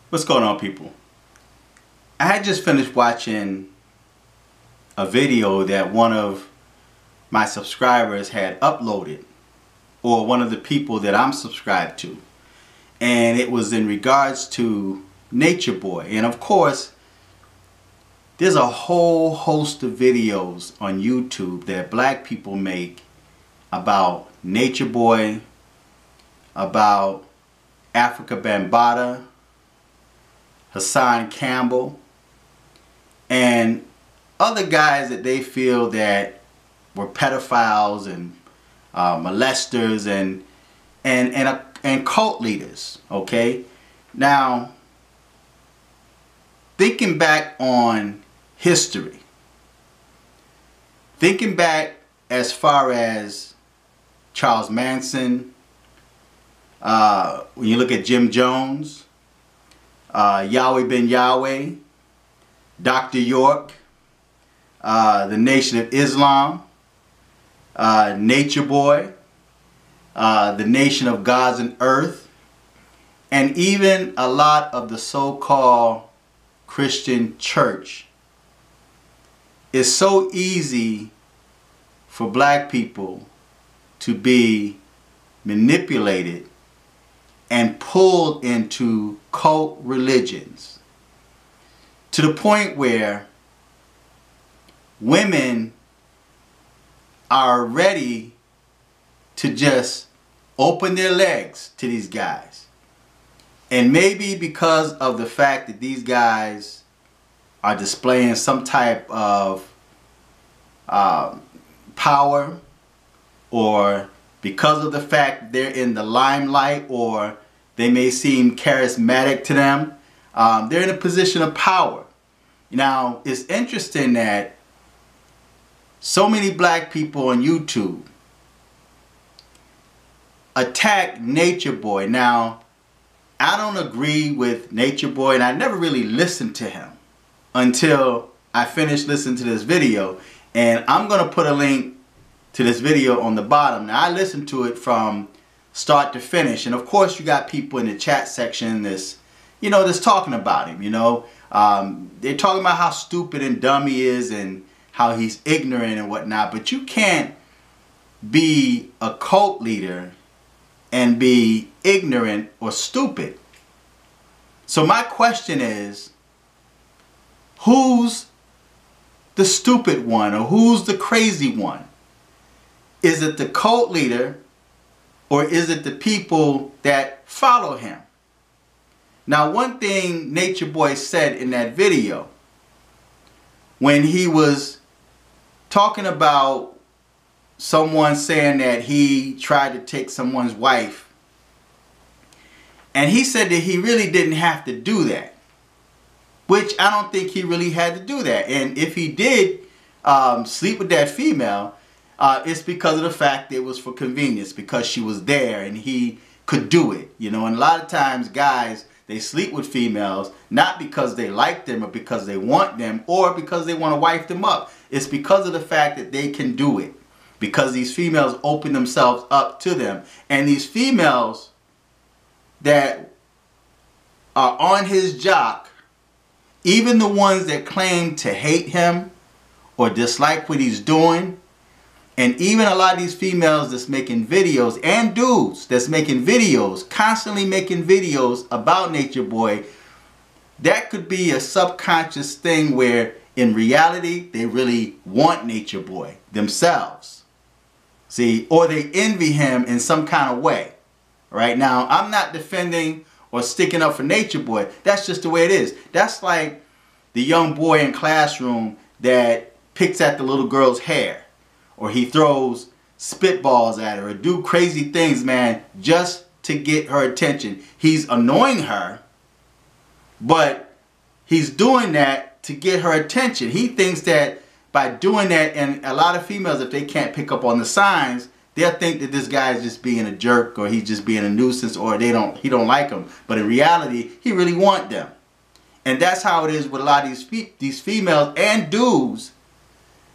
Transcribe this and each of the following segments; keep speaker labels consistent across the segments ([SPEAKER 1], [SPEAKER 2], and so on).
[SPEAKER 1] What's going on, people? I had just finished watching a video that one of my subscribers had uploaded, or one of the people that I'm subscribed to, and it was in regards to Nature Boy. And of course, there's a whole host of videos on YouTube that black people make about Nature Boy, about Afrika Bambaataa, Hassan Campbell, and other guys that they feel that were pedophiles and molesters and cult leaders. Okay, now thinking back on history, thinking back as far as Charles Manson, when you look at Jim Jones, Yahweh Ben Yahweh, Dr. York, the Nation of Islam, Nature Boy, the Nation of Gods and Earth, and even a lot of the so-called Christian church. It's so easy for black people to be manipulated and pulled into cult religions, to the point where women are ready to just open their legs to these guys. And maybe because of the fact that these guys are displaying some type of power, or because of the fact they're in the limelight, or they may seem charismatic to them, they're in a position of power. Now, it's interesting that so many black people on YouTube attack Nature Boy. Now, I don't agree with Nature Boy, and I never really listened to him until I finished listening to this video. And I'm going to put a link to this video on the bottom. Now, I listened to it from start to finish, and of course you got people in the chat section that's talking about him. They're talking about how stupid and dumb he is and how he's ignorant and whatnot. But you can't be a cult leader and be ignorant or stupid. So my question is, who's the stupid one, or who's the crazy one? Is it the cult leader, or is it the people that follow him? Now, one thing Nature Boy said in that video, when he was talking about someone saying that he tried to take someone's wife, and he said that he really didn't have to do that, which I don't think he really had to do that. And if he did sleep with that female, it's because of the fact that it was for convenience, because she was there and he could do it. And a lot of times guys, they sleep with females not because they like them or because they want them or because they want to wife them up. It's because of the fact that they can do it, because these females open themselves up to them. And these females that are on his jock, even the ones that claim to hate him or dislike what he's doing, and even a lot of these females that's making videos, and dudes that's making videos, constantly making videos about Nature Boy, that could be a subconscious thing where in reality they really want Nature Boy themselves. See, or they envy him in some kind of way. Right now, I'm not defending or sticking up for Nature Boy. That's just the way it is. That's like the young boy in classroom that picks at the little girl's hair, or he throws spitballs at her, or do crazy things, man, just to get her attention. He's annoying her, but he's doing that to get her attention. He thinks that by doing that, and a lot of females, if they can't pick up on the signs, they'll think that this guy is just being a jerk, or he's just being a nuisance, or he don't like them. But in reality, he really wants them. And that's how it is with a lot of these females and dudes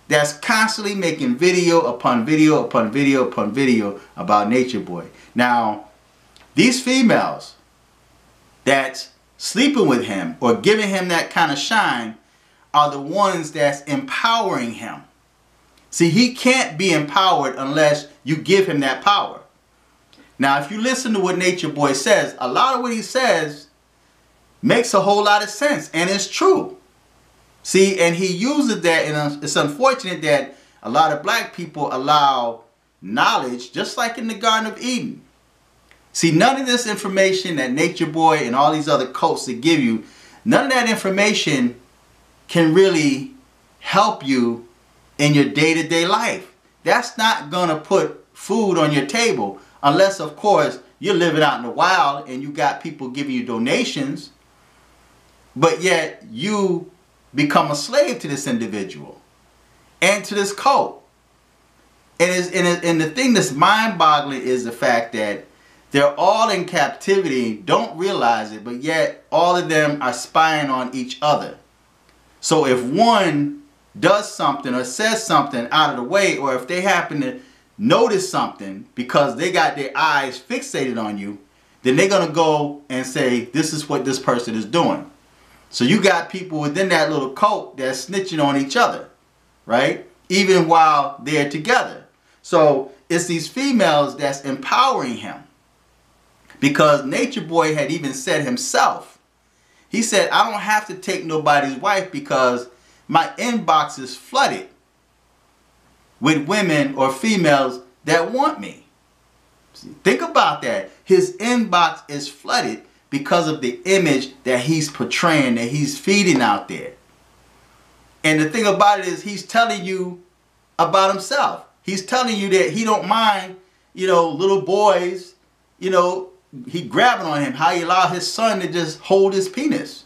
[SPEAKER 1] that's constantly making video upon video upon video upon video about Nature Boy. Now, these females that's sleeping with him or giving him that kind of shine are the ones that's empowering him. See, he can't be empowered unless you give him that power. Now, if you listen to what Nature Boy says, a lot of what he says makes a whole lot of sense, and it's true. See, and he uses that, and it's unfortunate that a lot of black people allow knowledge, just like in the Garden of Eden. See, none of this information that Nature Boy and all these other cults that give you, none of that information can really help you in your day-to-day life. That's not going to put food on your table unless, of course, you're living out in the wild and you got people giving you donations, but yet you become a slave to this individual and to this cult. And the thing that's mind-boggling is the fact that they're all in captivity, don't realize it, but yet all of them are spying on each other. So if one does something or says something out of the way, or if they happen to notice something because they got their eyes fixated on you, then they're going to go and say, this is what this person is doing. So you got people within that little cult that's snitching on each other, right? Even while they're together. So it's these females that's empowering him. Because Nature Boy had even said himself, he said, I don't have to take nobody's wife because my inbox is flooded with women or females that want me. See, think about that. His inbox is flooded because of the image that he's portraying, that he's feeding out there. And the thing about it is he's telling you about himself. He's telling you that he don't mind, little boys, he grabbing on him, how he allowed his son to just hold his penis,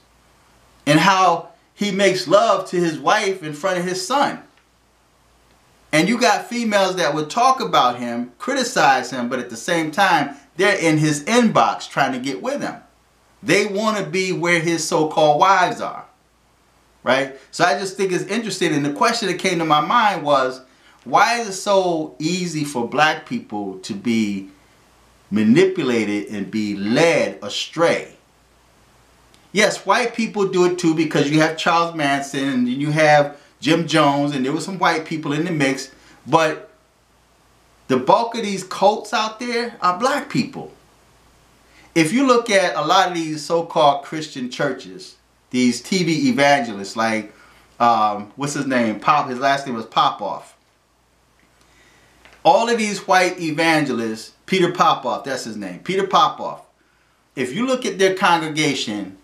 [SPEAKER 1] and how he makes love to his wife in front of his son. And you got females that would talk about him, criticize him, but at the same time, they're in his inbox trying to get with him. They want to be where his so-called wives are, right? So I just think it's interesting. And the question that came to my mind was, why is it so easy for black people to be manipulated and be led astray? Yes, white people do it too, because you have Charles Manson and you have Jim Jones, and there were some white people in the mix, but the bulk of these cults out there are black people. If you look at a lot of these so-called Christian churches, these TV evangelists like, what's his name? His last name was Popoff. All of these white evangelists, Peter Popoff, that's his name, Peter Popoff. If you look at their congregation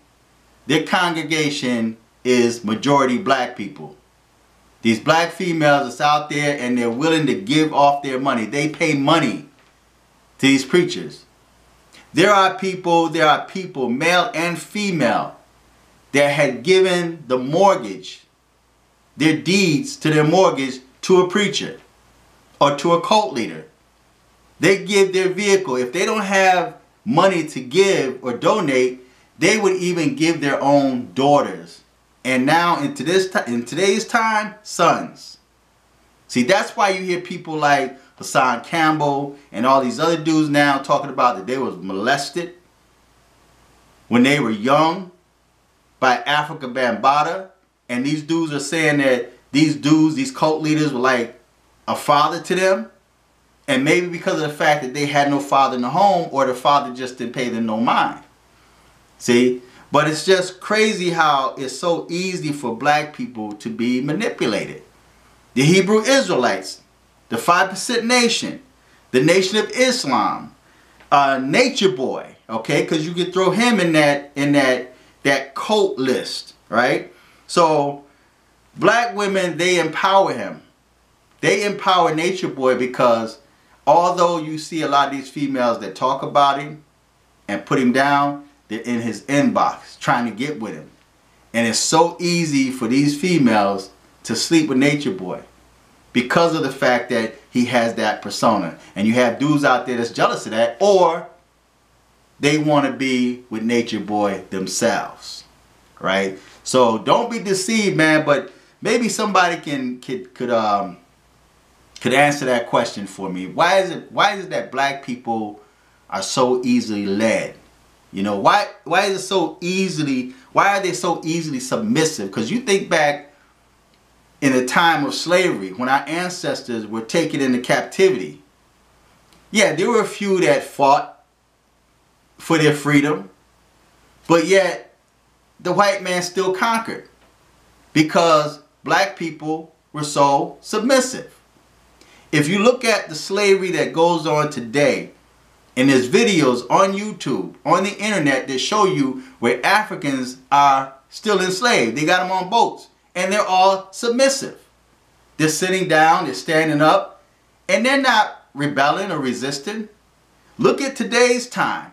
[SPEAKER 1] is majority black people. These black females that's out there, and they're willing to give off their money. They pay money to these preachers. There are people, male and female, that had given the mortgage, their deeds to their mortgage to a preacher or to a cult leader. They give their vehicle. If they don't have money to give or donate, they would even give their own daughters. And now in today's time, sons. See, that's why you hear people like Hassan Campbell and all these other dudes now talking about that they was molested when they were young by Afrika Bambaataa. And these dudes are saying that these cult leaders were like a father to them. And maybe because of the fact that they had no father in the home, or the father just didn't pay them no mind. See? But it's just crazy how it's so easy for black people to be manipulated. The Hebrew Israelites, the 5% Nation, the Nation of Islam, Nature Boy, okay? Because you can throw him in that cult list, right? So black women, they empower him. They empower Nature Boy because although you see a lot of these females that talk about him and put him down, they're in his inbox trying to get with him. And it's so easy for these females to sleep with Nature Boy because of the fact that he has that persona. And you have dudes out there that's jealous of that, or they want to be with Nature Boy themselves, right? So don't be deceived, man. But maybe somebody could answer that question for me. Why is it that black people are so easily led? You know, why is it so easily, why are they so easily submissive? Because you think back in the time of slavery, when our ancestors were taken into captivity. Yeah, there were a few that fought for their freedom, but yet the white man still conquered because black people were so submissive. If you look at the slavery that goes on today, and there's videos on YouTube, on the internet that show you where Africans are still enslaved. They got them on boats and they're all submissive. They're sitting down, they're standing up, and they're not rebelling or resisting. Look at today's time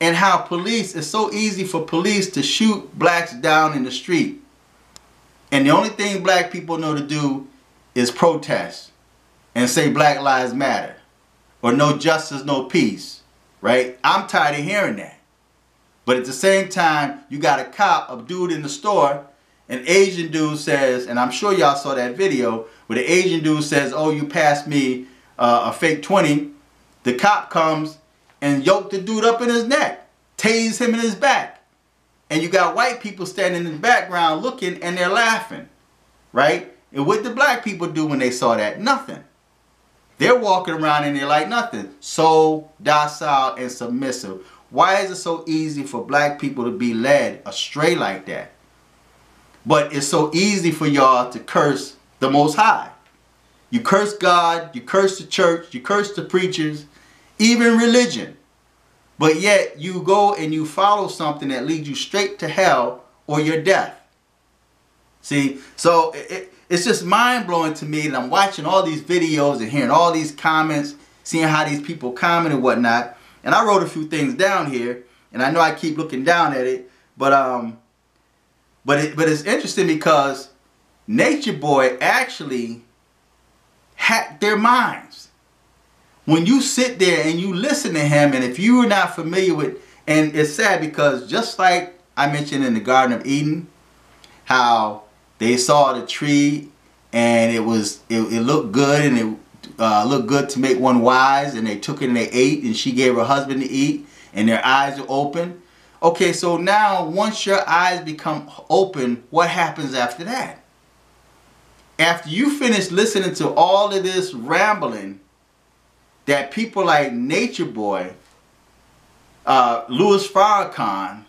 [SPEAKER 1] and how police, it's so easy for police to shoot blacks down in the street. And the only thing black people know to do is protest and say Black Lives Matter. Or no justice, no peace, right? I'm tired of hearing that. But at the same time, you got a cop, a dude in the store, an Asian dude says, and I'm sure y'all saw that video, where the Asian dude says, oh, you passed me a fake 20. The cop comes and yoked the dude up in his neck, tased him in his back. And you got white people standing in the background looking and they're laughing, right? And what did black people do when they saw that? Nothing. They're walking around and they're like nothing. So docile and submissive. Why is it so easy for black people to be led astray like that? But it's so easy for y'all to curse the Most High. You curse God, you curse the church, you curse the preachers, even religion. But yet you go and you follow something that leads you straight to hell or your death. See, so it's just mind-blowing to me that I'm watching all these videos and hearing all these comments, seeing how these people comment and whatnot. And I wrote a few things down here, and I know I keep looking down at it, but it's interesting because Nature Boy actually hacked their minds. When you sit there and you listen to him, and if you are not familiar with, and it's sad because just like I mentioned in the Garden of Eden, how they saw the tree and it looked good and it looked good to make one wise, and they took it and they ate, and she gave her husband to eat and their eyes are open. Okay, so now once your eyes become open, what happens after that? After you finish listening to all of this rambling that people like Nature Boy, Louis Farrakhan,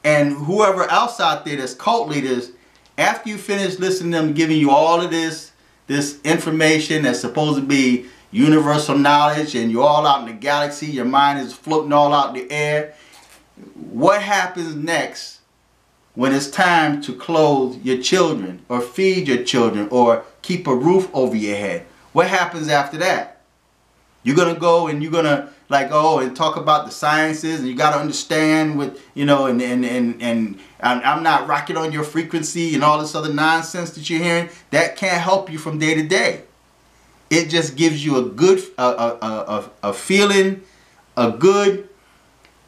[SPEAKER 1] and whoever else out there that's cult leaders, after you finish listening to them giving you all of this information that's supposed to be universal knowledge, and you're all out in the galaxy, your mind is floating all out in the air, what happens next when it's time to clothe your children or feed your children or keep a roof over your head? What happens after that? You're going to go and you're going to and talk about the sciences, and you got to understand what, you know, and I'm not rocking on your frequency and all this other nonsense that you're hearing. That can't help you from day to day. It just gives you a good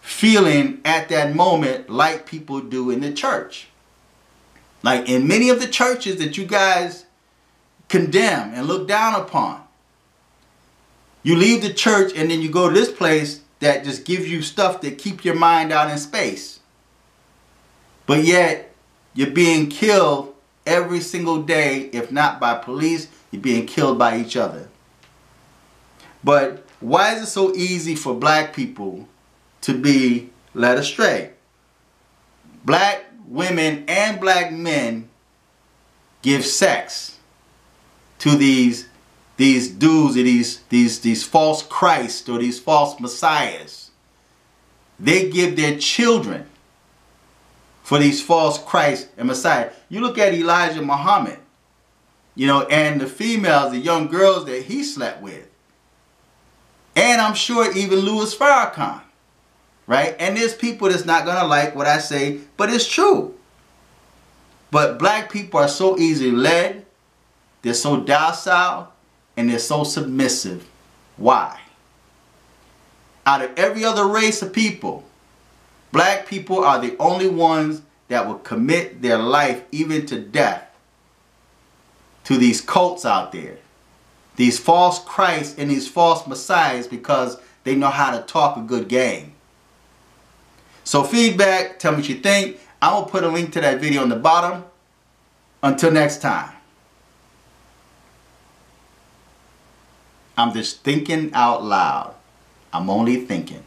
[SPEAKER 1] feeling at that moment, like people do in the church. Like in many of the churches that you guys condemn and look down upon. You leave the church and then you go to this place that just gives you stuff that keep your mind out in space. But yet, you're being killed every single day, if not by police, you're being killed by each other. But why is it so easy for black people to be led astray? Black women and black men give sex to these dudes, or these false Christ or these false messiahs. They give their children for these false Christ and Messiah. You look at Elijah Muhammad, you know, and the females, the young girls that he slept with. And I'm sure even Louis Farrakhan, right? And there's people that's not going to like what I say, but it's true. But black people are so easily led. They're so docile. And they're so submissive. Why? Out of every other race of people, black people are the only ones that will commit their life, even to death, to these cults out there. These false Christs and these false messiahs, because they know how to talk a good game. So feedback, tell me what you think. I will put a link to that video on the bottom. Until next time. I'm just thinking out loud. I'm only thinking.